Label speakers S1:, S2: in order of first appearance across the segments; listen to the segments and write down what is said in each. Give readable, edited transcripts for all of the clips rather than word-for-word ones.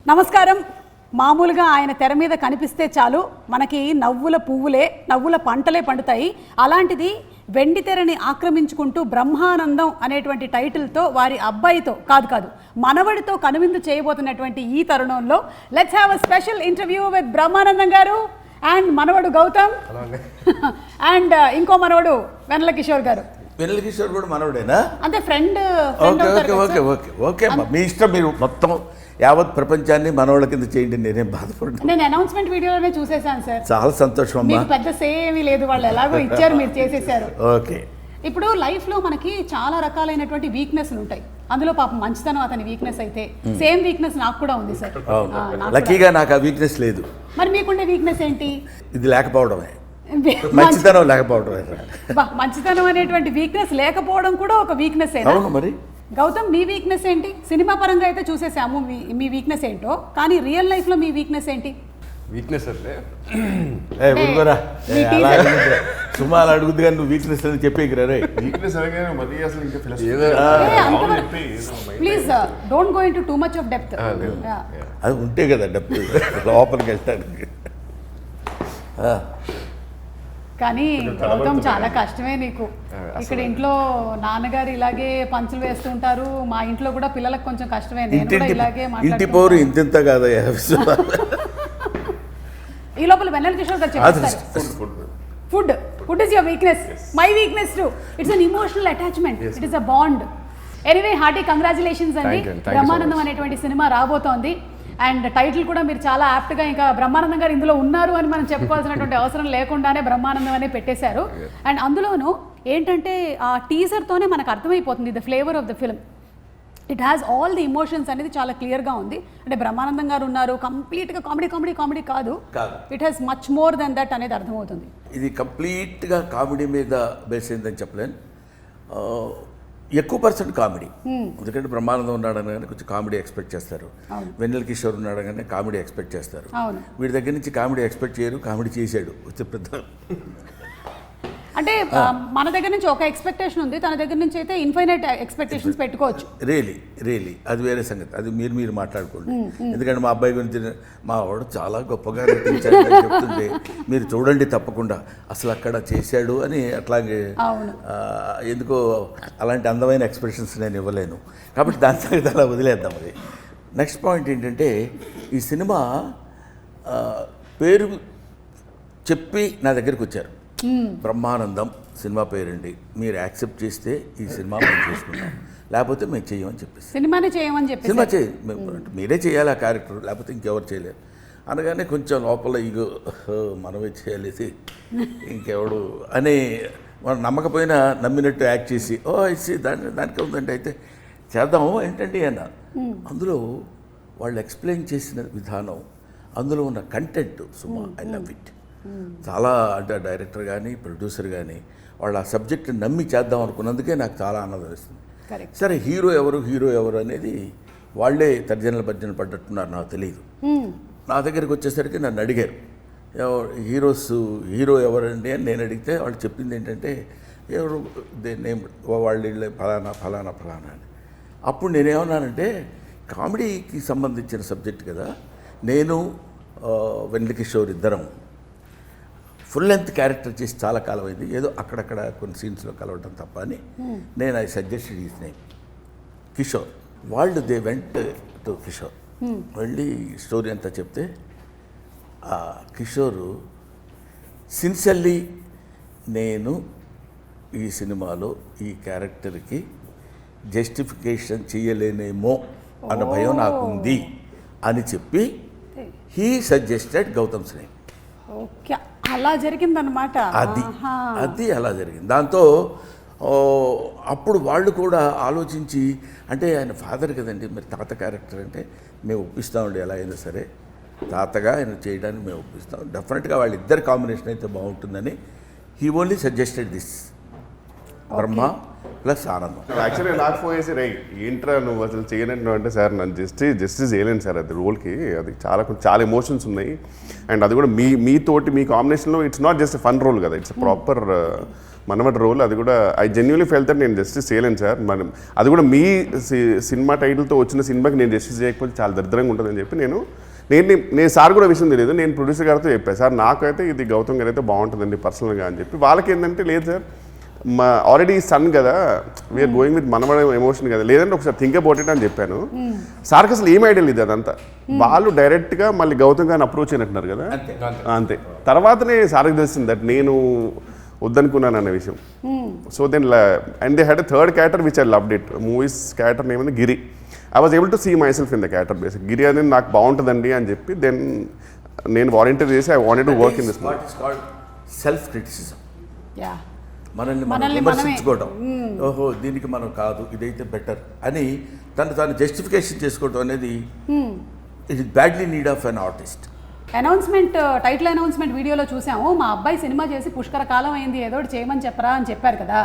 S1: నమస్కారం. మామూలుగా ఆయన తెర మీద కనిపిస్తే చాలు మనకి నవ్వుల పువ్వులే నవ్వుల పంటలే పండుతాయి. అలాంటిది వెండి తెరని ఆక్రమించుకుంటూ బ్రహ్మానందం అనేటువంటి టైటిల్తో వారి అబ్బాయితో కాదు మనవడితో కనువిందు చేయబోతున్నటువంటి ఈ తరుణంలో let's have a special interview with Brahmanandam గారు అండ్ మనవడు గౌతమ్ అండ్ ఇంకో మనవడు వెన్నెల కిషోర్ గారు.
S2: వెన్నెల కిషోర్ కూడా మనవడేనా?
S1: అంటే ఫ్రెండ్.
S2: ఓకే ఓకే ఓకే మీ ఇష్టం. మీరు మొత్తం యావత్ ప్రపంచాన్ని మనోళ్ళ కింద చేయండి, నేనేం బాధపడ్డా.
S1: నేను అనౌన్స్మెంట్ వీడియోలోనే చూసేసాను సార్.
S2: చాలా సంతోషం అమ్మా.
S1: మీకు పెద్ద సేమీ లేదు, వాళ్ళు ఎలాగో ఇచ్చారు, మీరు చేసేసారు.
S2: ఓకే.
S1: ఇప్పుడు లైఫ్లో మనకి చాలా రకాలైనటువంటి వీక్నెస్లు ఉంటాయి. అందులో పాపం మంచితనం అతని వీక్నెస్ అయితే సేమ్ వీక్నెస్ నాకు కూడా ఉంది సార్.
S2: లక్కీగా నాకు ఆ వీక్నెస్ లేదు.
S1: మరి మీకుండే వీక్నెస్ ఏంటి?
S2: ఇది లేకపోవడమే, మంచితనం లేకపోవడమే.
S1: మంచితనం అనేటువంటి వీక్నెస్ లేకపోవడం కూడా ఒక వీక్నెస్.
S2: అవును మరి.
S1: గౌతమ్, మీ వీక్నెస్ ఏంటి? సినిమా పరంగా అయితే చూసేసాము మీ వీక్నెస్ ఏంటో, కానీ రియల్ లైఫ్లో మీ వీక్నెస్ ఏంటి?
S3: వీక్నెస్ అంటే
S2: సుమాలు అడుగుద్ది కానీ నువ్వు వీక్నెస్ అని చెప్పేకిరా రే.
S3: వీక్నెస్ అనగానే మరి అసలు ఇంకా
S1: please don't go into too much of depth.
S2: అది ఉంటే కదా డెప్త్ లోపలికి వెళ్తానికి.
S1: కానీ గౌతమ్ చాలా కష్టమే నీకు. ఇక్కడ ఇంట్లో నాన్నగారు ఇలాగే పంచులు వేస్తుంటారు, మా ఇంట్లో కూడా పిల్లలకు కొంచెం కష్టమే. నేను కూడా ఇలాగే
S2: ఇంటి పోరు ఇంత కాదా.
S1: ఈ లోపల వెన్నెల కిషోర్ గారు చెప్తారు food is your weakness. My weakness to it's an emotional attachment. It is a bond. Anyway hearty congratulations అండి. బ్రహ్మానందం అనేటువంటి సినిమా రాబోతోంది అండ్ టైటిల్ కూడా మీరు చాలా యాప్ట్గా ఇంకా బ్రహ్మానందం గారు ఇందులో ఉన్నారు అని మనం చెప్పుకోవాల్సినటువంటి అవసరం లేకుండానే బ్రహ్మానందం అనే పెట్టేశారు. అండ్ అందులోనూ ఏంటంటే ఆ టీజర్తోనే మనకు అర్థమైపోతుంది the flavour of the film. It has all the emotions అనేది చాలా క్లియర్గా ఉంది. అంటే బ్రహ్మానందం గారు ఉన్నారు, కంప్లీట్గా కామెడీ కాదు. It has much more than that అనేది అర్థమవుతుంది.
S2: ఇది కంప్లీట్గా కామెడీ మీద బేస్ అయిందని చెప్పలేను. ఎక్కువ పర్సెంట్ కామెడీ. ఎందుకంటే బ్రహ్మానందం ఉన్నాడనగానే కొంచెం కామెడీ ఎక్స్పెక్ట్ చేస్తారు. వెన్నెల కిషోర్ ఉన్నాడగానే కామెడీ ఎక్స్పెక్ట్ చేస్తారు. వీడి దగ్గర నుంచి కామెడీ ఎక్స్పెక్ట్ చేయరు, కామెడీ చేశాడు వచ్చే పెద్ద.
S1: అంటే మన దగ్గర నుంచి ఒక ఎక్స్పెక్టేషన్ ఉంది, తన దగ్గర నుంచి అయితే ఇన్ఫైనైట్ ఎక్స్పెక్టేషన్స్ పెట్టుకోవచ్చు.
S2: రియలీ అది వేరే సంగతి. అది మీరు మాట్లాడుకోండి. ఎందుకంటే మా అబ్బాయి గురించి మా వాడు చాలా గొప్పగా నటించాడు చెప్తుంటే మీరు చూడండి తప్పకుండా. అసలు అక్కడ చేశాడు అని అట్లాగే ఎందుకో అలాంటి అందమైన ఎక్స్ప్రెషన్స్ నేను ఇవ్వలేను. కాబట్టి దాని సంగతి అలా వదిలేద్దాం. అది నెక్స్ట్ పాయింట్ ఏంటంటే, ఈ సినిమా పేరు చెప్పి నా దగ్గరికి వచ్చారు. బ్రహ్మానందం సినిమా పేరండి, మీరు యాక్సెప్ట్ చేస్తే ఈ సినిమా మేము చేసుకుంటాం, లేకపోతే మేము చేయమని చెప్పేసి
S1: సినిమానే చేయమని చెప్పి
S2: సినిమా మీరే చేయాలి ఆ క్యారెక్టర్, లేకపోతే ఇంకెవరు చేయలేరు అనగానే కొంచెం లోపల ఇగో మనమే చేయాలేసి ఇంకెవడు అని మనం నమ్మకపోయినా నమ్మినట్టు యాక్ట్ చేసి ఇచ్చి దానికి ఉందండి అయితే చేద్దాము ఏంటండి అన్న. అందులో వాళ్ళు ఎక్స్ప్లెయిన్ చేసిన విధానం, అందులో ఉన్న content Suma I love it. చాలా అంటే డైరెక్టర్ కానీ ప్రొడ్యూసర్ కానీ వాళ్ళు ఆ సబ్జెక్ట్ నమ్మి చేద్దాం అనుకున్నందుకే నాకు చాలా ఆనందం వేస్తుంది. సరే హీరో ఎవరు అనేది వాళ్ళే తర్జనలు భర్జనలు పడ్డట్టున్నారు, నాకు తెలియదు. నా దగ్గరికి వచ్చేసరికి నన్ను అడిగారు హీరో ఎవరండి అని నేను అడిగితే వాళ్ళు చెప్పింది ఏంటంటే ఎవరు నేమ్ వాళ్ళు ఫలానా అని. అప్పుడు నేనేమన్నానంటే కామెడీకి సంబంధించిన సబ్జెక్ట్ కదా, నేను వెన్నెల కిషోర్ ఇద్దరం ఫుల్ లెంత్ క్యారెక్టర్ చేసి చాలా కాలం అయింది, ఏదో అక్కడక్కడ కొన్ని సీన్స్లో కలవటం తప్ప అని నేను I suggested his name Kishore. వాళ్ళు దే వెంట్ టు కిషోర్, వెళ్ళి స్టోరీ అంతా చెప్తే ఆ కిషోరు సిన్సియర్లీ నేను ఈ సినిమాలో ఈ క్యారెక్టర్కి జస్టిఫికేషన్ చేయలేనేమో అన్న భయం నాకు ఉంది అని చెప్పి he suggested Gautam's name.
S1: Okay, అలా జరిగిందనమాట.
S2: అది అలా జరిగింది. దాంతో అప్పుడు వాళ్ళు కూడా ఆలోచించి, అంటే ఆయన ఫాదర్ కదండి, మరి తాత క్యారెక్టర్ అంటే మేము ఒప్పిస్తామండి, ఎలా అయినా సరే తాతగా ఆయన చేయడానికి మేము ఒప్పిస్తాం, డెఫినెట్గా వాళ్ళిద్దరు కాంబినేషన్ అయితే బాగుంటుందని he only suggested this Brahma plus ఆనందం.
S3: యాక్చువల్లీ నాకు ఫోన్ చేసి ఏంట్రా నువ్వు అసలు చేయనంటు అంటే, సార్ నన్ను జస్టిస్ చేయలేను సార్ అది రోల్కి, అది చాలా ఎమోషన్స్ ఉన్నాయి అండ్ అది కూడా మీతోటి మీ కాంబినేషన్లో it's not just fun role కదా, ఇట్స్ ప్రాపర్ మనమటి రోల్, అది కూడా ఐ జెన్యున్లీ ఫెల్ దట్ నేను జస్టిస్ చేయలేను సార్. మనం అది కూడా మీ సినిమా టైటిల్తో వచ్చిన సినిమాకి నేను జస్టిస్ చేయకపోతే చాలా దరిద్రంగా ఉంటుందని చెప్పి నేను సార్ కూడా విషయం తెలియదు, నేను ప్రొడ్యూసర్ గారితో చెప్పాను, సార్ నాకైతే ఇది గౌతమ్ గారు అయితే బాగుంటుందండి పర్సనల్గా అని చెప్పి. వాళ్ళకి ఏంటంటే లేదు సార్ మా ఆల్రెడీ సన్ కదా, వీఆర్ గోయింగ్ విత్ మనవడ ఎమోషన్ కదా, లేదంటే ఒకసారి థింక్ అబౌట్ ఇట్ అని చెప్పాను. సార్కి అసలు ఏం ఐడియా లేదు అదంతా. వాళ్ళు డైరెక్ట్గా మళ్ళీ గౌతమ్ గారిని అప్రోచ్ అయినట్టున్నారు కదా, అంతే. తర్వాతనే సార్కి తెలిసింది దట్ నేను వద్దనుకున్నాను అనే విషయం. So then and they had a third character which I loved it. Movies character name Giri. I was able to see myself in the character basic. Giri అనేది నాకు బాగుంటుందండి అని చెప్పి దెన్ నేను వాలంటీర్ చేసి I wanted to work in this.
S2: What is called self criticism.
S1: Yeah,
S2: మనల్ని మనం విమర్శించుకోవడం, ఓహో దీనికి మనం కాదు ఇదైతే బెటర్ అని తాను జస్టిఫికేషన్ చేసుకోవడం అనేది it is badly need of an artist.
S1: Announcement, title announcement వీడియోలో చూసాము, మా అబ్బాయి సినిమా చేసి పుష్కర కాలం అయింది, ఏదో ఒకటి చేయమని చెప్పరా అని చెప్పారు కదా.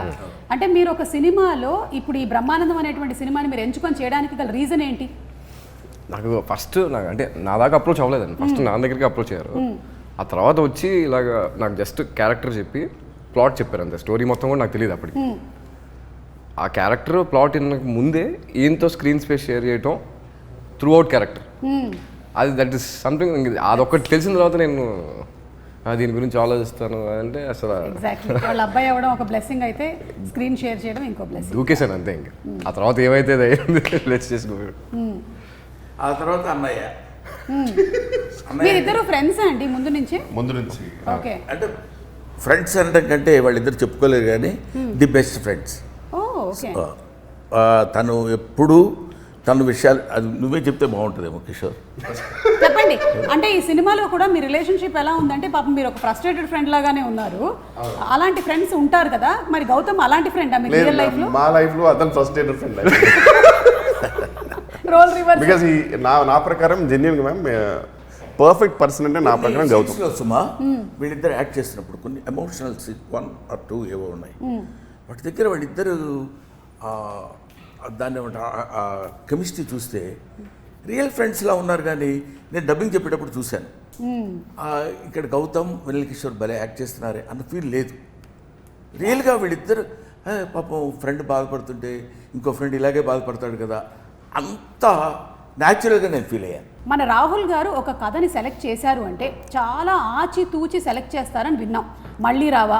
S1: అంటే మీరు ఒక సినిమాలో ఇప్పుడు ఈ బ్రహ్మానందం అనేటువంటి సినిమాని మీరు ఎంచుకొని చేయడానికి గల రీజన్ ఏంటి?
S4: నాకు ఫస్ట్ అంటే నా దాకా అప్రోచ్ అవ్వలేదండి. ఫస్ట్ నా దగ్గరికి అప్రోచ్ అయ్యారు. ఆ తర్వాత వచ్చి ఇలాగ నాకు జస్ట్ క్యారెక్టర్ చెప్పి ప్లాట్ చెప్పారు అంతే. స్టోరీ మొత్తం కూడా నాకు తెలియదు అప్పటికి. ఆ క్యారెక్టర్ ప్లాట్ ముందే ఈయనతో స్క్రీన్ స్పేస్ షేర్ చేయటం త్రూ అవుట్ క్యారెక్టర్, అది దట్ ఈస్ సంథింగ్. అదొక్కటి తెలిసిన తర్వాత నేను దీని గురించి ఆలోచిస్తాను అంటే అసలు
S1: ఎగ్జాక్ట్లీ వాళ్ళ అబ్బాయి అవ్వడం ఒక బ్లెస్సింగ్ అయితే స్క్రీన్ షేర్ చేయడం ఇంకో బ్లెస్సింగ్.
S4: దూకేశాను అంతే. ఇంకా ఆ తర్వాత ఏమైతే లెట్స్ చేసుకో.
S2: ఆ తర్వాత అన్నయ్య.
S1: మీరిద్దరు ఫ్రెండ్స్ అండి ముందు నుంచి? ఓకే.
S2: అంటే ఫ్రెండ్స్ అనడం కంటే వాళ్ళిద్దరు చెప్పుకోలేరు కానీ ది బెస్ట్ ఫ్రెండ్స్.
S1: ఓకే.
S2: తను ఎప్పుడు తన విషయాలు అది నువ్వే చెప్తే బాగుంటుందేమో కిషోర్.
S1: చెప్పండి. అంటే ఈ సినిమాలో కూడా మీ రిలేషన్షిప్ ఎలా ఉందంటే పాపం మీరు ఒక ఫ్రస్ట్రేటెడ్ ఫ్రెండ్ లాగానే ఉన్నారు. అలాంటి ఫ్రెండ్స్ ఉంటారు కదా, మరి గౌతమ్ అలాంటి ఫ్రెండ్ మీ రియల్ లైఫ్ లో?
S3: మా లైఫ్ లో అతను frustrated friend.
S1: Role reverse.
S3: Because నా ప్రకారం జెన్యున్ గా మ్యామ్ పర్ఫెక్ట్ పర్సన్ అంటే నా ప్రకారం గౌతమ్.
S2: సుమా వీళ్ళిద్దరు యాక్ట్ చేస్తున్నప్పుడు కొన్ని ఎమోషనల్ 1 or 2 ఏవో ఉన్నాయి. వాటి దగ్గర వాళ్ళిద్దరు దాన్ని కెమిస్ట్రీ చూస్తే రియల్ ఫ్రెండ్స్లా ఉన్నారు. కానీ నేను డబ్బింగ్ చెప్పేటప్పుడు చూశాను, ఇక్కడ గౌతమ్ వెన్నెల కిషోర్ భలే యాక్ట్ చేస్తున్నారే అన్న ఫీల్ లేదు. రియల్గా వీళ్ళిద్దరు పాపం ఫ్రెండ్ బాధపడుతుంటే ఇంకో ఫ్రెండ్ ఇలాగే బాధపడతాడు కదా, అంత న్యాచురల్గా నేను ఫీల్ అయ్యాను.
S1: మన రాహుల్ గారు ఒక కథని సెలెక్ట్ చేశారు అంటే చాలా ఆచితూచి సెలెక్ట్ చేస్తారని విన్నాం. మళ్ళీ రావా,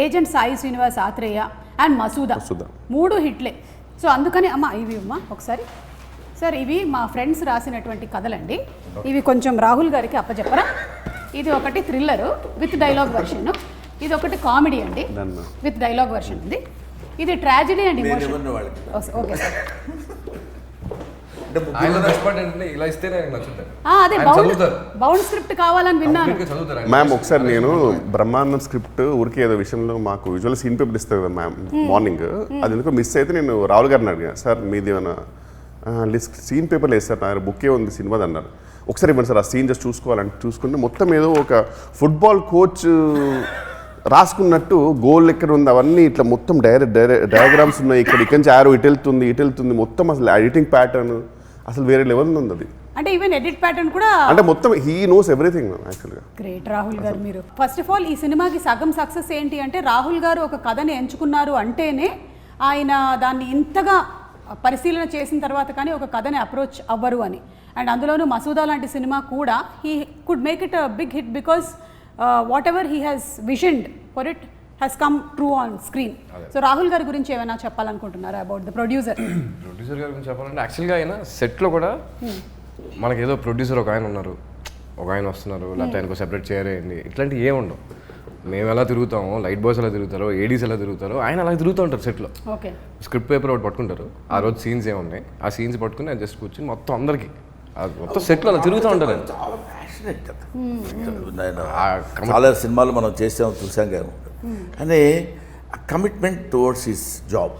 S1: ఏజెంట్ సాయి శ్రీనివాస్ ఆత్రేయ అండ్ మసూదా 3 హిట్లే. సో అందుకని ఇవి ఒకసారి సార్, ఇవి మా ఫ్రెండ్స్ రాసినటువంటి కథలండి. ఇవి కొంచెం రాహుల్ గారికి అప్పచెప్పరా. ఇది ఒకటి థ్రిల్లరు విత్ డైలాగ్ వర్షన్, ఇది ఒకటి కామెడీ అండి విత్ డైలాగ్ వర్షన్ ఉంది, ఇది tragedy and emotion. Okay sir.
S4: ఇలా ఇస్తే
S1: అదే బౌండ్ స్క్రిప్ట్ కావాలని విన్నాను.
S3: మ్యామ్ ఒకసారి నేను బ్రహ్మానందం స్క్రిప్ట్ ఊరికే ఏదో విషయంలో మాకు విజువల్ సీన్ పేపర్ ఇస్తారు కదా మ్యామ్ మార్నింగ్, అది ఎందుకో మిస్ అయితే నేను రాహుల్ గారిని అడిగాను, సార్ మీది ఏమైనా లిస్ట్ సీన్ పేపర్ లేదు సార్, నా బుక్కే ఉంది సినిమాది అన్నారు. ఒకసారి ఇవ్వండి సార్ ఆ సీన్ జస్ట్ చూసుకోవాలని చూసుకుంటే మొత్తం ఏదో ఒక ఫుట్బాల్ కోచ్ రాసుకున్నట్టు గోల్ ఎక్కడ ఉంది అవన్నీ ఇట్లా మొత్తం డయాగ్రామ్స్ ఉన్నాయి. ఇక్కడి నుంచి ఆరో ఇటు వెళ్తుంది మొత్తం. అసలు ఎడిటింగ్ ప్యాటర్న్ అసలు వేరే లెవెల్ ఉంది అది.
S1: అంటే ఈవెన్ ఎడిట్ ప్యాటర్న్ కూడా
S3: అంటే మొత్తం హీ నోస్ ఎవ్రీథింగ్ యాక్చువల్గా.
S1: గ్రేట్ రాహుల్ గారు. మీరు ఫస్ట్ ఆఫ్ ఆల్ ఈ సినిమాకి సగం సక్సెస్ ఏంటి అంటే రాహుల్ గారు ఒక కథని ఎంచుకున్నారు అంటేనే ఆయన దాన్ని ఇంతగా పరిశీలన చేసిన తర్వాత కానీ ఒక కథని అప్రోచ్ అవ్వరు అని. అండ్ అందులోనూ మసూదా లాంటి సినిమా కూడా he could make it a big hit because whatever he has visioned for it has come true on screen. So Rahul గారి గురించి ఏమైనా చెప్పాలనుకుంటున్నారా అబౌట్ ద ప్రొడ్యూసర్?
S4: ప్రొడ్యూసర్ గారి గురించి చెప్పాలంటే యాక్చువల్గా ఆయన సెట్లో కూడా మనకేదో ప్రొడ్యూసర్ ఒక ఆయన ఉన్నారు, ఒక ఆయన వస్తున్నారు, లేకపోతే ఆయనకు సెపరేట్ చేయాలి ఇట్లాంటివి ఏమి ఉండవు. మేము ఎలా తిరుగుతామో, లైట్ బాయ్స్ ఎలా తిరుగుతారో, ఏడీస్ ఎలా తిరుగుతారో, ఆయన అలా తిరుగుతూ ఉంటారు సెట్లో.
S1: ఓకే.
S4: స్క్రిప్ట్ పేపర్ ఒకటి పట్టుకుంటారు, ఆ రోజు సీన్స్ ఏమున్నాయి ఆ సీన్స్ పట్టుకుని జస్ట్ కూర్చొని మొత్తం అందరికి మొత్తం సెట్లో అలా తిరుగుతూ ఉంటారు.
S2: చాలా ప్యాషనెట్ కదా. చాలా సినిమాలు మనం చేసాం చూసాం కదా, కానీ commitment towards his job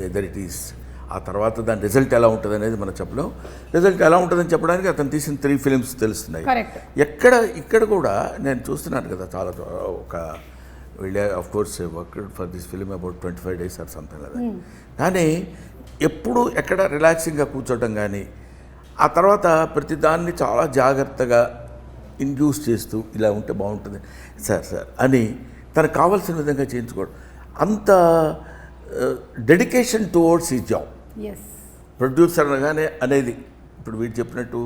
S2: whether it is. ఆ తర్వాత దాని రిజల్ట్ ఎలా ఉంటుంది అనేది మనం చెప్పలేం. రిజల్ట్ ఎలా ఉంటుందని చెప్పడానికి అతను తీసిన 3 ఫిలిమ్స్ తెలుస్తున్నాయి. ఇక్కడ కూడా నేను చూస్తున్నాను కదా, చాలా ఒక వీళ్ళే of course worked for this film about 25 days or something కదా. కానీ ఎప్పుడు ఎక్కడ రిలాక్సింగ్గా కూర్చోవటం కానీ, ఆ తర్వాత ప్రతిదాన్ని చాలా జాగ్రత్తగా ఇండ్యూస్ చేస్తూ ఇలా ఉంటే బాగుంటుంది సార్ అని తనకు కావాల్సిన విధంగా చేయించుకోవడం, అంత డెడికేషన్ టువర్డ్స్ ఈ జాబ్.
S1: ఎస్,
S2: ప్రొడ్యూసర్ అనగానే అనేది ఇప్పుడు వీడు చెప్పినట్టు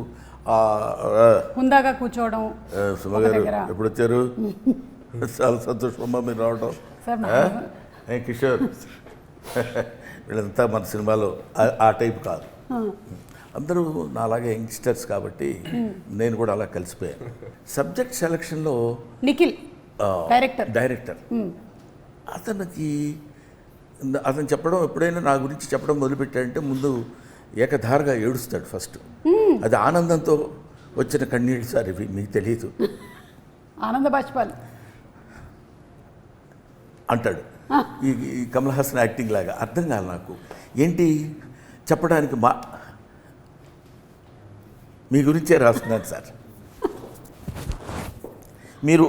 S1: హుందాగా కూర్చోవడం.
S2: సుమ గారు ఎప్పుడు వచ్చారు? చాలా సంతోషమమ్మా మీరు రావడం.
S1: సార్
S2: కిషోర్ వీళ్ళంతా మన సినిమాలో ఆ టైప్ కాదు, అందరూ నాలాగే యంగ్స్టర్స్ కాబట్టి నేను కూడా అలా కలిసిపోయాను. సబ్జెక్ట్ సెలక్షన్లో
S1: నిఖిల్
S2: డైరెక్టర్ అతను చెప్పడం, ఎప్పుడైనా నా గురించి చెప్పడం మొదలుపెట్టాడంటే ముందు ఏకధారగా ఏడుస్తాడు ఫస్ట్. అది ఆనందంతో వచ్చిన కన్నీళ్ళు సార్, ఇవి మీకు తెలియదు,
S1: ఆనంద బాష్పాలు
S2: అంటాడు. ఈ కమల్ హాసన్ యాక్టింగ్ లాగా అర్థం కాదు నాకు, ఏంటి చెప్పడానికి. మీ గురించే రాస్తున్నాను సార్. నేను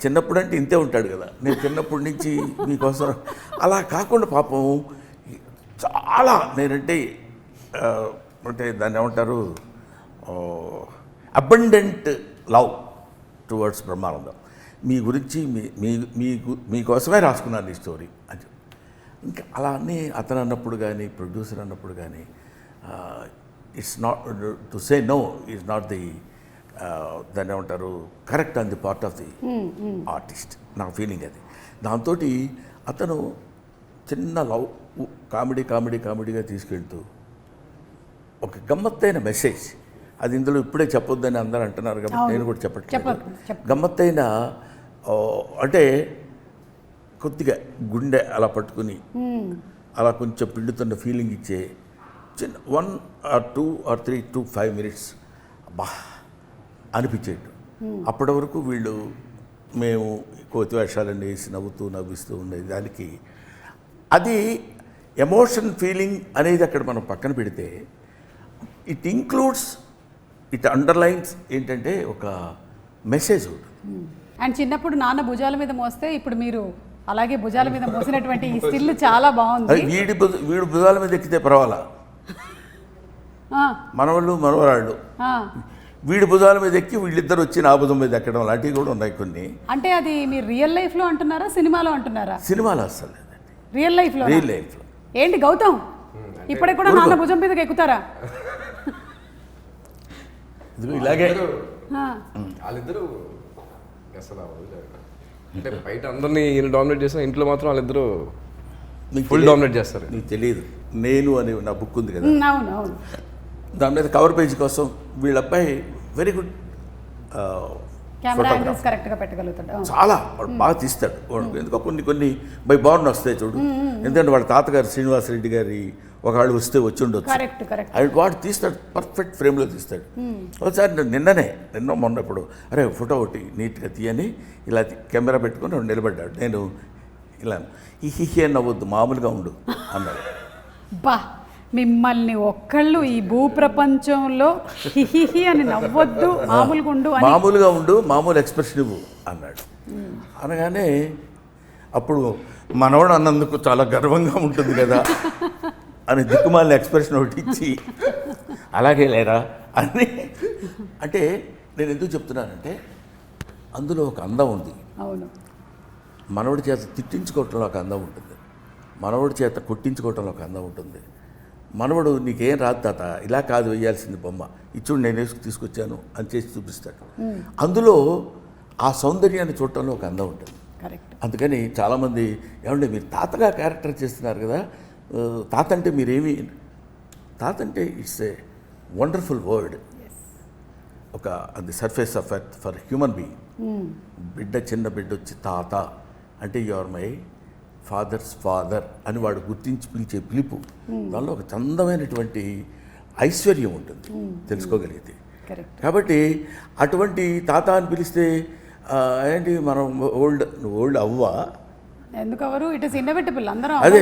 S2: చిన్నప్పుడు అంటే ఇంతే ఉంటాడు కదా, నేను చిన్నప్పటి నుంచి మీకోసం అలా కాకుండా పాపం చాలా నేనంటే అంటే దాన్ని ఏమంటారు, అబండెంట్ లవ్ టువర్డ్స్ బ్రహ్మానందం. మీ గురించి మీకోసమే రాసుకున్నాను ఈ స్టోరీ అని. ఇంకా అలా అని అతను అన్నప్పుడు కానీ ప్రొడ్యూసర్ అన్నప్పుడు కానీ it's not to say no is not the దాన్ని ఏమంటారు correct on the part of the artist. నా ఫీలింగ్ అది. దాంతో అతను చిన్న లవ్ కామెడీగా తీసుకెళ్తూ ఒక గమ్మత్తైన మెసేజ్, అది ఇందులో ఇప్పుడే చెప్పొద్దని అందరూ అంటున్నారు కాబట్టి నేను కూడా చెప్పట్లేదు. గమ్మత్తైన అంటే కొద్దిగా గుండె అలా పట్టుకుని అలా కొంచెం పిండుతున్న ఫీలింగ్ ఇచ్చే చిన్న 1 or 2 or 3 to 5 minutes అబ్బా అనిపించేట్టు. అప్పటి వరకు మేము కోతి వేషాలన్నీ వేసి నవ్విస్తూ ఉండేది. దానికి అది ఎమోషన్ ఫీలింగ్ అనేది అక్కడ మనం పక్కన పెడితే ఇట్ ఇంక్లూడ్స్, ఇట్ అండర్లైన్స్ ఏంటంటే ఒక మెసేజ్ ఉంటుంది.
S1: అండ్ చిన్నప్పుడు నాన్న భుజాల మీద మోస్తే ఇప్పుడు మీరు అలాగే భుజాల మీద మోసినటువంటి ఈ స్టిల్ చాలా బాగుంది.
S2: వీడు భుజాల మీద ఎక్కితే పర్వాలా, మనవరాళ్ళు వీడి భుజాల మీద ఎక్కి వీళ్ళిద్దరు వచ్చి నా భుజం మీద ఎక్కడం లాంటివి కూడా ఉన్నాయి కొన్ని.
S1: అంటే అది మీరు రియల్ లైఫ్లో అంటున్నారా, సినిమాలో అంటున్నారా?
S2: సినిమాలో అసలు
S1: రియల్ లైఫ్లో ఏంటి గౌతమ్ ఇప్పటికి కూడా నాన్న భుజం మీదకి ఎక్కుతారా?
S2: ఇలాగే
S4: వాళ్ళిద్దరు అసలు అంటే బయట అందరినీ ఈయన డామినేట్ చేసిన, ఇంట్లో మాత్రం వాళ్ళిద్దరు ఫుల్ డామినేట్ చేస్తారు.
S2: నీకు తెలియదు, నేను అని నా బుక్ ఉంది కదా,
S1: అవును,
S2: దాని మీద కవర్ పేజ్ కోసం వీళ్ళ అబ్బాయి వెరీ గుడ్
S1: కెమెరా యాంగిల్స్ కరెక్ట్గా పెట్టగలుగుతాడు,
S2: చాలా బాగా తీస్తాడు. ఎందుకో కొన్ని బై బార్న్ వస్తాయి చూడు, ఎందుకంటే వాళ్ళ తాతగారు శ్రీనివాసరెడ్డి గారి ఒకళ్ళు వస్తే వచ్చి ఉండొచ్చు, అది వాడు తీస్తాడు, పర్ఫెక్ట్ ఫ్రేమ్లో తీస్తాడు. ఒకసారి నిన్న మొన్నప్పుడు అరే ఫోటో ఒకటి నీట్గా తీయని ఇలా కెమెరా పెట్టుకొని నిలబడ్డాడు. నేను ఇలా హిహి నవ్వద్దు మామూలుగా ఉండు అన్నాడు.
S1: బా మిమ్మల్ని ఒక్కళ్ళు ఈ భూప్రపంచంలో హిహిహి అని నవ్వొద్దు, మామూలుగా ఉండు, మామూలు ఎక్స్ప్రెషన్ ఇవ్వు అన్నాడు. అనగానే అప్పుడు మనవాడు అన్నందుకు చాలా గర్వంగా ఉంటుంది కదా అని దిక్కుమాలిన ఎక్స్ప్రెషన్ ఒకటి ఇచ్చి అలాగే లేరా అని. అంటే నేను ఎందుకు చెప్తున్నానంటే అందులో ఒక అందం ఉంది. అవును,
S2: మనవడి చేత తిట్టించుకోవటంలో ఒక అందం ఉంటుంది, మనవడి చేత కొట్టించుకోవటంలో ఒక అందం ఉంటుంది. మనవడు నీకేం రాదు తాత, ఇలా కాదు వేయాల్సింది బొమ్మ, ఇచ్చుడు నేను వేసుకు తీసుకొచ్చాను అని చేసి చూపిస్తాడు. అందులో ఆ సౌందర్యాన్ని చూడటంలో ఒక అందం ఉంటుంది. అందుకని చాలామంది ఏమంటే మీరు తాతగా క్యారెక్టర్ చేస్తున్నారు కదా, తాత అంటే మీరేమి, తాత అంటే ఇట్స్ ఏ వండర్ఫుల్ వర్డ్, ఒక అది surface of earth for human being. చిన్న బిడ్డ వచ్చి తాత అంటే you are my father's father అని వాడు గుర్తించి పిలిచే పిలుపు, దానిలో ఒక చందమైనటువంటి ఐశ్వర్యం ఉంటుంది తెలుసుకోగలిగితే. కాబట్టి అటువంటి తాత అని పిలిస్తే ఏంటి మనం ఓల్డ్ అవ్వా,
S1: ఎందుకు అవరు, ఇట్ ఇస్ ఇన్నోవేటబుల్. అందరూ
S2: అదే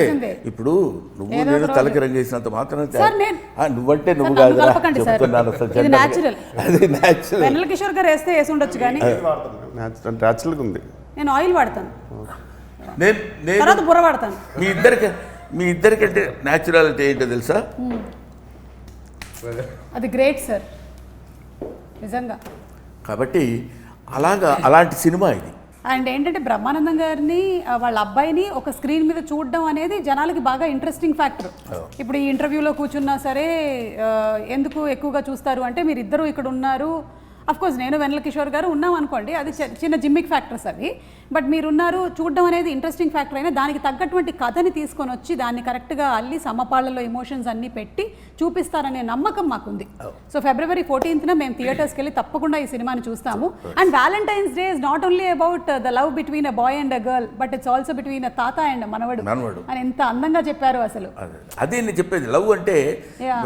S2: ఇప్పుడు నువ్వు నేను తలకి రంగేసినంత మాత్రం నువ్వంటే నువ్వు కాదు చెప్తున్నాను. అదే న్యాచురల్.
S1: వెన్నెల కిషోర్ గారు వేస్తే వేసి ఉండొచ్చు కానీ
S3: న్యాచురల్గా ఉంది.
S1: నేను ఆయిల్ వాడతాను,
S2: నేను
S1: తర్వాత బుర్ర వాడతాను.
S2: మీ ఇద్దరికంటే న్యాచురాలిటీ ఏంటో తెలుసా?
S1: అది గ్రేట్ సార్ నిజంగా.
S2: కాబట్టి అలాంటి సినిమా ఇది.
S1: అండ్ ఏంటంటే బ్రహ్మానందం గారిని వాళ్ళ అబ్బాయిని ఒక స్క్రీన్ మీద చూడడం అనేది జనాలకి బాగా ఇంట్రెస్టింగ్ ఫ్యాక్టర్. ఇప్పుడు ఈ ఇంటర్వ్యూలో కూర్చున్నా సరే ఎందుకు ఎక్కువగా చూస్తారు అంటే మీరు ఇద్దరు ఇక్కడ ఉన్నారు. అఫ్ కోర్స్ నేను వెన్నెల కిషోర్ గారు ఉన్నాం అనుకోండి, అది చిన్న జిమ్మిక్ ఫ్యాక్టర్స్ అవి. బట్ మీరున్నారు చూడడం అనేది ఇంట్రెస్టింగ్ ఫ్యాక్టర్ అయినా దానికి తగ్గటువంటి కథని తీసుకొని వచ్చి దాన్ని కరెక్ట్గా అల్లి సమపాళ్ళలో ఎమోషన్స్ అన్నీ పెట్టి చూపిస్తారనే నమ్మకం మాకుంది. సో February 14th మేము థియేటర్స్కి వెళ్ళి తప్పకుండా ఈ సినిమాని చూస్తాము. And Valentine's Day is not only about the love between a boy and a girl, but it's also between a తాత అండ్ మనవడు అని ఎంత అందంగా చెప్పారు అసలు.
S2: అదే నేను చెప్పేది, లవ్ అంటే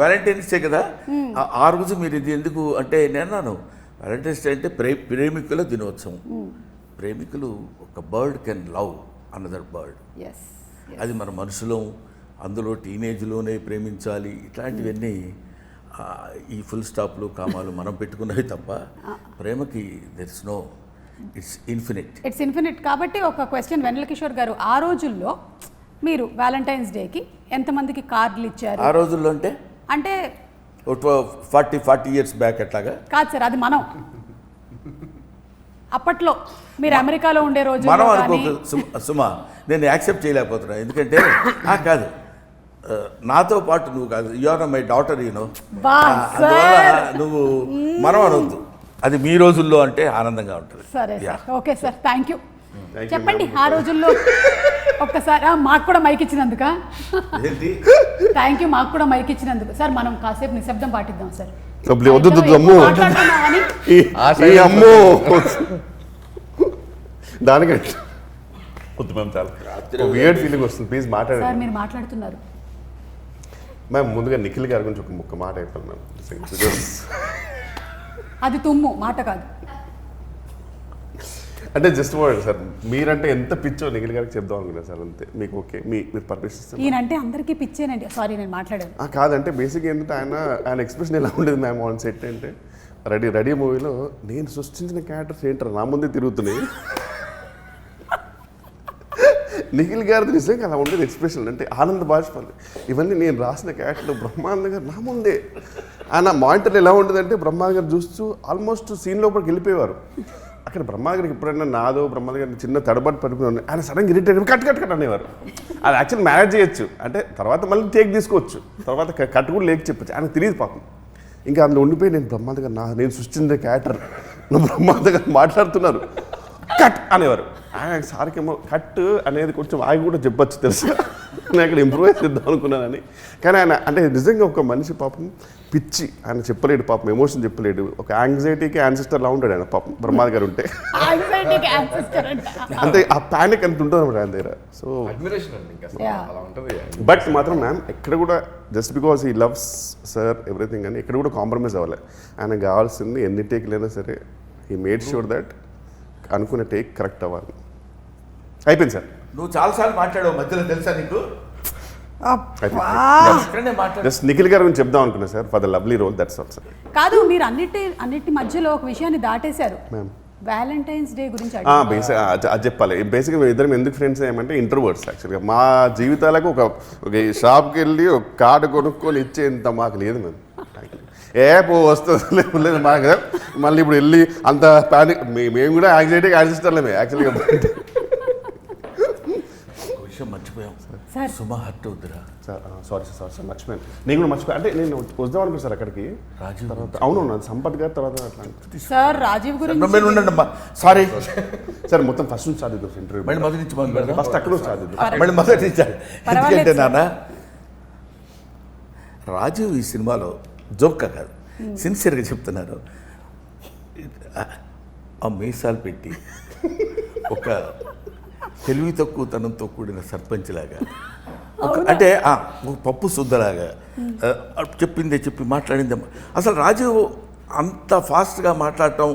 S2: వ్యాలంటైన్స్ డే కదా. ఆ రోజు మీరు ఇది ఎందుకు అంటే నేను అన్నాను, వ్యాలంటైన్స్ డే అంటే ప్రేమికుల దినోత్సవం. ప్రేమికులు ఒక bird can love another bird. అది మన మనుషులో అందులో టీనేజ్లోనే ప్రేమించాలి. ఇట్లాంటివన్నీ ఈ ఫుల్ స్టాప్లు కామాలు మనం పెట్టుకున్నవి తప్ప ప్రేమకి there is no, it's infinite. కాబట్టి ఒక క్వశ్చన్ వెన్నెల కిషోర్ గారు, ఆ రోజుల్లో మీరు వ్యాలంటైన్స్ డేకి ఎంతమందికి కార్డులు ఇచ్చారు? ఆ రోజుల్లో అంటే 40 years బ్యాక్ అట్లాగా కాదు సార్, అది మనం అప్పట్లో మీరు అమెరికాలో ఉండే రోజు మనం అనుకో సుమా, నేను యాక్సెప్ట్ చేయలేకపోతున్నా. ఎందుకంటే కాదు, నాతో పాటు నువ్వు కాదు, you are my daughter, you know, నువ్వు మనం అనొద్దు. అది మీ రోజుల్లో అంటే ఆనందంగా ఉంటుంది.
S1: సరే ఓకే సార్, థ్యాంక్ యూ. చెప్పండి ఆ రోజుల్లో ఒక్కసారి మాకు కూడా మైక్ ఇచ్చినందుక థ్యాంక్ యూ. మాకు కూడా మైక్ ఇచ్చినందుకు సార్ మనం కాసేపు నిశ్శబ్దం పాటిద్దాం సార్.
S3: దానికంటే వియర్డ్ ఫీలింగ్ వస్తుంది. ప్లీజ్ మాట్లాడండి
S1: సార్. మీరు మాట్లాడుతున్నారు
S3: మ్యామ్. ముందుగా నిఖిల్ గారి గురించి ఒక ముక్క మాట అయిపోయింది మ్యామ్.
S1: అది తుమ్ము మాట కాదు.
S3: అంటే జస్ట్ వర్డ్ సార్, మీరంటే ఎంత పిచ్చో నిఖిల్ గారికి చెప్దాం అనుకున్నా సార్, అంతే. మీకు ఓకే, మీరు పర్మిషన్
S1: ఈయనంటే అందరికీ పిచ్చేనండి. సారీ నేను మాట్లాడాను.
S3: కాదంటే బేసిక్ ఏంటంటే ఆయన ఎక్స్ప్రెషన్ ఎలా ఉండేది మ్యామ్ ఆన్ సెట్ అంటే, రెడీ మూవీలో నేను సృష్టించిన క్యారెక్టర్స్ ఏంటారు నా ముందే తిరుగుతున్నాయి. నిఖిల్ గారిది నిజంగా అలా ఉండేది ఎక్స్ప్రెషన్. అంటే ఆనంద బాష్పాలు ఇవన్నీ నేను రాసిన క్యారెక్టర్ బ్రహ్మానంద గారు నా ముందే. ఆయన మానిటర్ ఎలా ఉండేదంటే బ్రహ్మానంద గారు చూస్తూ ఆల్మోస్ట్ సీన్ లోపలికి వెళ్ళిపోయేవారు. అక్కడ బ్రహ్మానంద గారికి ఎప్పుడైనా నాదో బ్రహ్మానంద గారిని చిన్న తడబాటు పడిపోయి ఆయన సడన్గా ఇరిటేట్ కట్ అనేవారు. అది యాక్చువల్ మేనేజ్ చేయొచ్చు, అంటే తర్వాత మళ్ళీ టేక్ తీసుకోవచ్చు, తర్వాత కట్ కూడా లేక చెప్పచ్చు. ఆయనకు తెలియదు పాపం. ఇంకా అందులో ఉండిపోయి నేను బ్రహ్మానంద గారు నేను సృష్టించే క్యారెక్టర్, నువ్వు బ్రహ్మానంద గారు మాట్లాడుతున్నారు కట్ అనేవారు. ఆయన సారికేమో కట్ అనేది కొంచెం ఆగి కూడా చెప్పచ్చు తెలుసు, నేను అక్కడ ఇంప్రూవైజ్ చేద్దాం అనుకున్నానని. కానీ ఆయన అంటే నిజంగా ఒక మనిషి పాపం పిచ్చి, ఆయన చెప్పలేడు పాపం, ఎమోషన్ చెప్పలేడు. ఒక యాంగ్జైటీకి యాన్సిస్టర్ లా ఉంటాడు ఆయన పాపం బ్రహ్మానంద గారు ఉంటే. అంటే ఆ ప్యానిక్ అంత ఉంటుంది అన్నమాట ఆయన దగ్గర. సో బట్ మాత్రం మ్యామ్ ఎక్కడ కూడా just because he loves sir everything అని ఎక్కడ కూడా కాంప్రమైజ్ అవ్వాలి. ఆయనకు కావాల్సింది ఎన్ని టేక్లైనా సరే హీ మేడ్ షూర్ దట్ అనుకునే టేక్ కరెక్ట్ అవ్వాలి. అయిపోయింది సార్.
S2: నువ్వు చాలాసార్లు మాట్లాడావు మధ్యలో, తెలుసా నీకు?
S3: జస్ట్ నిఖిల్ గారి గురించి చెప్దాం అనుకున్నా sir, for the lovely role, that's all sir.
S1: కాదు, మీరు అన్నిటి మధ్యలో ఒక విషయాన్ని దాటేశారు. వ్యాలంటైన్స్ డే గురించి
S3: అది చెప్పాలి. బేసిక్గా ఇద్దరం ఎందుకు ఫ్రెండ్స్ ఏమంటే ఇంట్రోవర్ట్స్. యాక్చువల్గా మా జీవితాలకు ఒక షాప్కి వెళ్ళి ఒక కార్డు కొనుక్కొని ఇచ్చేంత మాకు లేదు మేము. వస్తుంది లేదు మాకు. మళ్ళీ ఇప్పుడు వెళ్ళి అంత ప్యానిక్, మేము కూడా యాంగ్జైటీకి యాన్సిస్టర్లేమే యాక్చువల్గా.
S2: మర్చిపోయాం సుమా హర్ట్ అవుతురా
S3: సార్. సారీ మర్చిపోయాను. నేను కూడా మర్చిపోయాను. అంటే నేను వద్దాం అనుకున్నాను సార్ అక్కడికి. రాజీవ్ తర్వాత అవును సంపత్ గారు తర్వాత అట్లా
S1: సార్ రాజీవ్ గురించి
S2: సారీ
S3: సార్. మొత్తం ఫస్ట్ నుంచి స్టార్ట్ చేద్దాం ఇంటర్వ్యూ.
S2: మళ్ళీ మొదటి నుంచి
S3: ఫస్ట్ అక్కడ నుంచి స్టార్ట్ చేద్దాం.
S2: మళ్ళీ మొదటి నుంచి. ఎందుకంటే నాన్న రాజీవ్ ఈ సినిమాలో జోక్గా కాదు, సిన్సియర్గా చెప్తున్నారు. ఆ మీసాలు పెట్టి ఒక తెలివి తక్కువతనంతో కూడిన సర్పంచ్ లాగా, అంటే పప్పు శుద్ధలాగా చెప్పిందే చెప్పి మాట్లాడిందే. అసలు రాజీవ్ అంత ఫాస్ట్గా మాట్లాడటం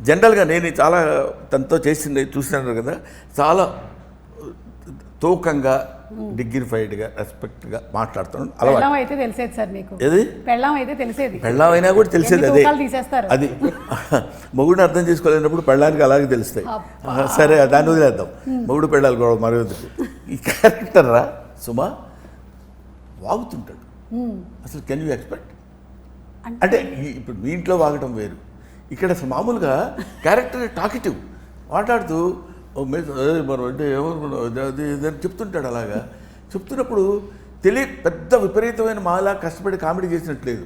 S2: జనరల్గా నేను చాలా తనతో చేసింది చూసినాను కదా, చాలా తూకంగా డిగ్నిఫైడ్గా రెస్పెక్ట్గా మాట్లాడుతున్నాను.
S1: అలవాటు అయితే తెలిసేది సార్ మీకు.
S2: ఏది
S1: పెళ్ళాం అయితే తెలిసేది,
S2: పెళ్ళాం అయినా కూడా తెలిసేది. అదే
S1: తీసేస్తారు.
S2: అది మొగుడిని అర్థం చేసుకోలేనప్పుడు పెళ్ళానికి అలాగే తెలుస్తాయి. సరే దాన్ని వదిలేద్దాం, మొగుడు పెళ్ళాలి కూడా మరొకటి. ఈ క్యారెక్టర్ రా సుమా వాగుతుంటాడు అసలు. Can you expect? అంటే ఇప్పుడు మీ ఇంట్లో వాగటం వేరు, ఇక్కడ అసలు మామూలుగా క్యారెక్టర్ టాకిటివ్. మాట్లాడుతూ ఓ మనం అంటే ఏమనుకున్నావు అది అని చెప్తుంటాడు. అలాగా చెప్తున్నప్పుడు పెద్ద విపరీతమైన మాలా కష్టపడి కామెడీ చేసినట్లేదు.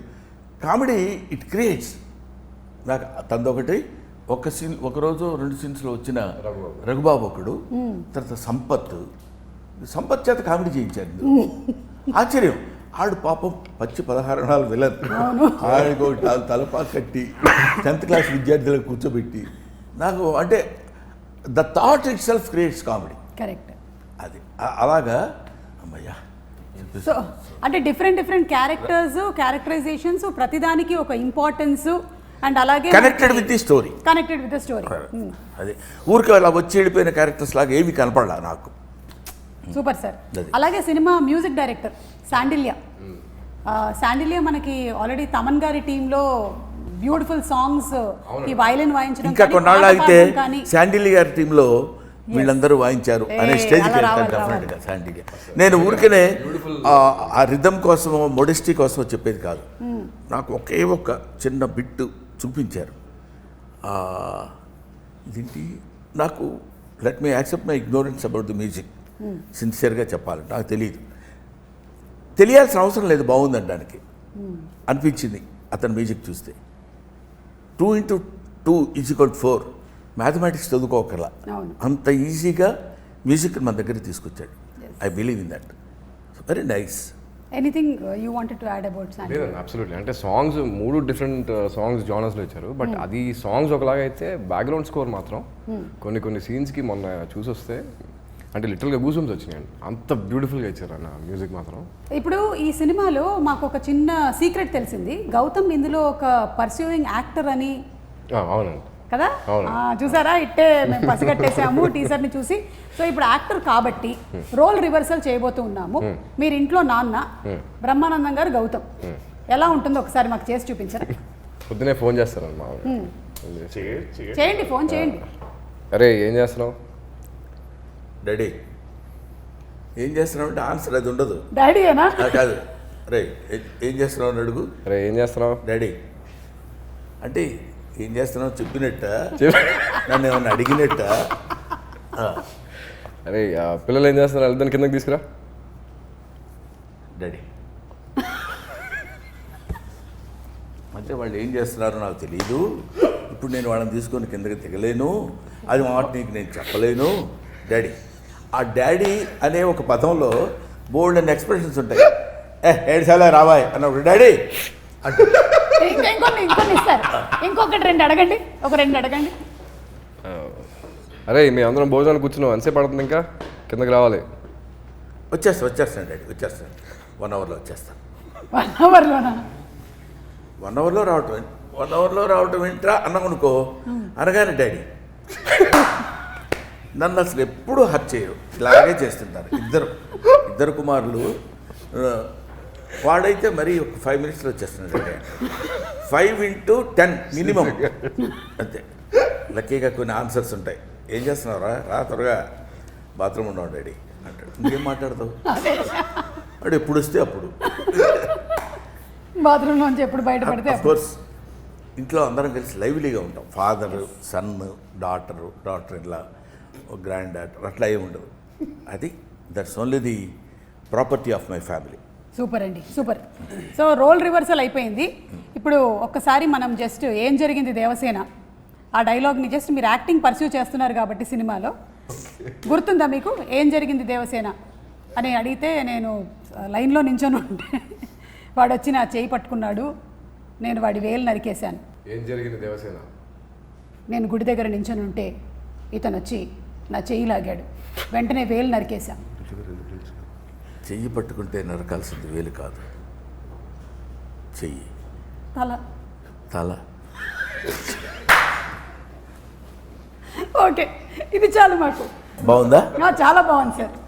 S2: Comedy it creates. నాకు తందొకటి ఒకరోజు 2 సీన్స్లో వచ్చిన రఘుబాబు ఒకడు, తర్వాత సంపత్ చేత కామెడీ చేయించాడు. ఆశ్చర్యం, ఆడు పాపం పచ్చి 16 విలన్, ఆడికి తలపా కట్టి 10th క్లాస్ విద్యార్థులకు కూర్చోబెట్టి నాకు అంటే the thought it self creates comedy.
S1: Correct.
S2: అది అలాగా అమ్మయ్యా.
S1: సో అంటే డిఫరెంట్ క్యారెక్టరైజేషన్స్, ప్రతిదానికి ఒక ఇంపార్టెన్స్ అండ్ అలాగే
S2: కనెక్టెడ్ విత్ ది స్టోరీ. అది ఊరికి అలా వచ్చి వెళ్ళిపోయిన క్యారెక్టర్స్ లాగా ఏవి కనపడలా నాకు.
S1: Super sir. అలాగే సినిమా మ్యూజిక్ డైరెక్టర్ శాండిల్య మనకి ఆల్రెడీ తమన్ గారి టీంలో బ్యూటిఫుల్ సాంగ్స్, ఈ వైలిన్ వాయించడం,
S2: ఇంకా కొన్నాళ్ళు అయితే శాండిల్య గారి టీంలో వీళ్ళందరూ వాయించారు అనే స్టేజ్కి వెళ్తాను డెఫినెట్గా శాండిల్య. నేను ఊరికనే ఆ రిథమ్ కోసమో మోడెస్టీ కోసమో చెప్పేది కాదు. నాకు ఒకే ఒక చిన్న బిట్టు చూపించారు. ఇదేంటి నాకు let me accept my ignorance about the music. సిన్సియర్గా చెప్పాలంటే నాకు తెలియాల్సిన అవసరం లేదు, బాగుందనడానికి అనిపించింది అతని మ్యూజిక్ చూస్తే. 2 × 2 = 4 మ్యాథమెటిక్స్ చదువుకోకర్లా, అంత ఈజీగా మ్యూజిక్ మన దగ్గరికి తీసుకొచ్చాడు. I believe in that. Very nice.
S1: Anything you wanted to add about Sandilya?
S4: Absolutely. అంటే సాంగ్స్ 3 డిఫరెంట్ సాంగ్స్ జానర్స్లో ఇచ్చారు. బట్ అది సాంగ్స్ ఒకలాగా అయితే బ్యాక్గ్రౌండ్ స్కోర్ మాత్రం కొన్ని సీన్స్కి మొన్న చూసి వస్తే అంటే లిటిల్గా గూజమ్స్ వచ్చినాయండి. అంత బ్యూటిఫుల్గా ఇచ్చారు అన్న మ్యూజిక్ మాత్రం.
S1: ఇప్పుడు ఈ సినిమాలో మాకు ఒక చిన్న సీక్రెట్ తెలిసింది. గౌతమ్ ఇందులో ఒక పర్సూయింగ్ యాక్టర్ అని.
S4: అవునండి
S1: కదా, చూసారా, ఇట్టే మేము పసిగట్టేసాము టీజర్ని చూసి. సో ఇప్పుడు యాక్టర్ కాబట్టి రోల్ రివర్సల్ చేయబోతూ ఉన్నాము. మీరు ఇంట్లో నాన్న, బ్రహ్మానందం గారు గౌతమ్, ఎలా ఉంటుందో ఒకసారి మాకు చేసి చూపించారా?
S4: పొద్దునే ఫోన్ చేస్తారమ్మా.
S1: చేయండి, ఫోన్ చేయండి.
S4: అరే ఏం చేస్తున్నావు
S2: డాడీ? ఏం చేస్తున్నావు అంటే ఆన్సర్ అది ఉండదు.
S1: డాడీ ఏనా?
S2: కాదు, రే ఏం చేస్తున్నావు అని అడుగు.
S4: అరే ఏం చేస్తున్నావు
S2: డాడీ అంటే ఏం చేస్తున్నావు చెప్పినట్ట, నన్ను ఏమన్నా అడిగినట్ట.
S4: అరే పిల్లలు ఏం చేస్తున్నారు, వెళ్తాను కిందకి తీసుకురా.
S2: డాడీ అంటే వాళ్ళు ఏం చేస్తున్నారో నాకు తెలియదు. ఇప్పుడు నేను వాళ్ళని తీసుకొని కిందకి దిగలేను, అది మాట నీకు నేను చెప్పలేను డాడీ. ఆ డాడీ అనే ఒక పదంలో బోల్డ్ అండ్ ఎక్స్ప్రెషన్స్ ఉంటాయి. ఏడుసాలా రావాయ్ అన్నప్పుడు డాడీ అంటే
S1: ఇంకొన్ని ఇస్తారు. ఇంకొకటి 2 అడగండి, ఒక 2 అడగండి.
S4: అరే మీ అందరం భోజనానికి కూర్చున్నావు, ఎంతసేపు పడుతుంది, ఇంకా కిందకి రావాలి.
S2: వచ్చేస్తాను డాడీ, వచ్చేస్తాను. 1 అవర్లో వచ్చేస్తాను.
S1: 1 అవర్లోనా?
S2: 1 అవర్లో రావటం, 1 అవర్లో రావటం ఏంట్రా అన్నామనుకో అనగానే డాడీ నన్ను అసలు ఎప్పుడూ హర్ట్ చేయరు, ఇలాగే చేస్తుంటారు. ఇద్దరు కుమారులు. వాడైతే మరీ ఒక 5 మినిట్స్లో వచ్చేస్తున్నాడు. 5 × 10 మినిమం అంతే. లక్కీగా కొన్ని ఆన్సర్స్ ఉంటాయి. ఏం చేస్తున్నావురా, రా త్వరగా బాత్రూమ్ ఉన్నావు డాడీ అంటాడు. ఇంకేం మాట్లాడతావు? వాడు ఎప్పుడు వస్తే అప్పుడు
S1: బాత్రూంలోంచి ఎప్పుడు బయటపడితే.
S2: అఫ్కోర్స్ ఇంట్లో అందరం కలిసి లైవ్లీగా ఉంటాం. ఫాదరు, సన్, డాటర్ ఇలా, గ్రాండ్ డాటర్, అట్లా ఏమి ఉండదు. అది that's only the property of my family.
S1: Super అండి, సూపర్. సో రోల్ రివర్సల్ అయిపోయింది. ఇప్పుడు ఒక్కసారి మనం జస్ట్ ఏం జరిగింది దేవసేన ఆ డైలాగ్ని జస్ట్ మీరు యాక్టింగ్ పర్స్యూ చేస్తున్నారు కాబట్టి సినిమాలో గుర్తుందా మీకు? ఏం జరిగింది దేవసేన అని అడిగితే నేను లైన్లో నించొని ఉంటే వాడు వచ్చి నా చేయి పట్టుకున్నాడు, నేను వాడి వేలు నరికేశాను.
S4: ఏం జరిగింది దేవసేన?
S1: నేను గుడి దగ్గర నించొని ఉంటే ఇతను వచ్చి నా చెయ్యి లాగాడు, వెంటనే వేలు నరికేశాను.
S2: చెయ్యి పట్టుకుంటే నరకాల్సింది వేలు కాదు, చెయ్యి, తల.
S1: ఓకే, ఇది చాలు మాకు.
S2: బాగుందా?
S1: చాలా బాగుంది సార్.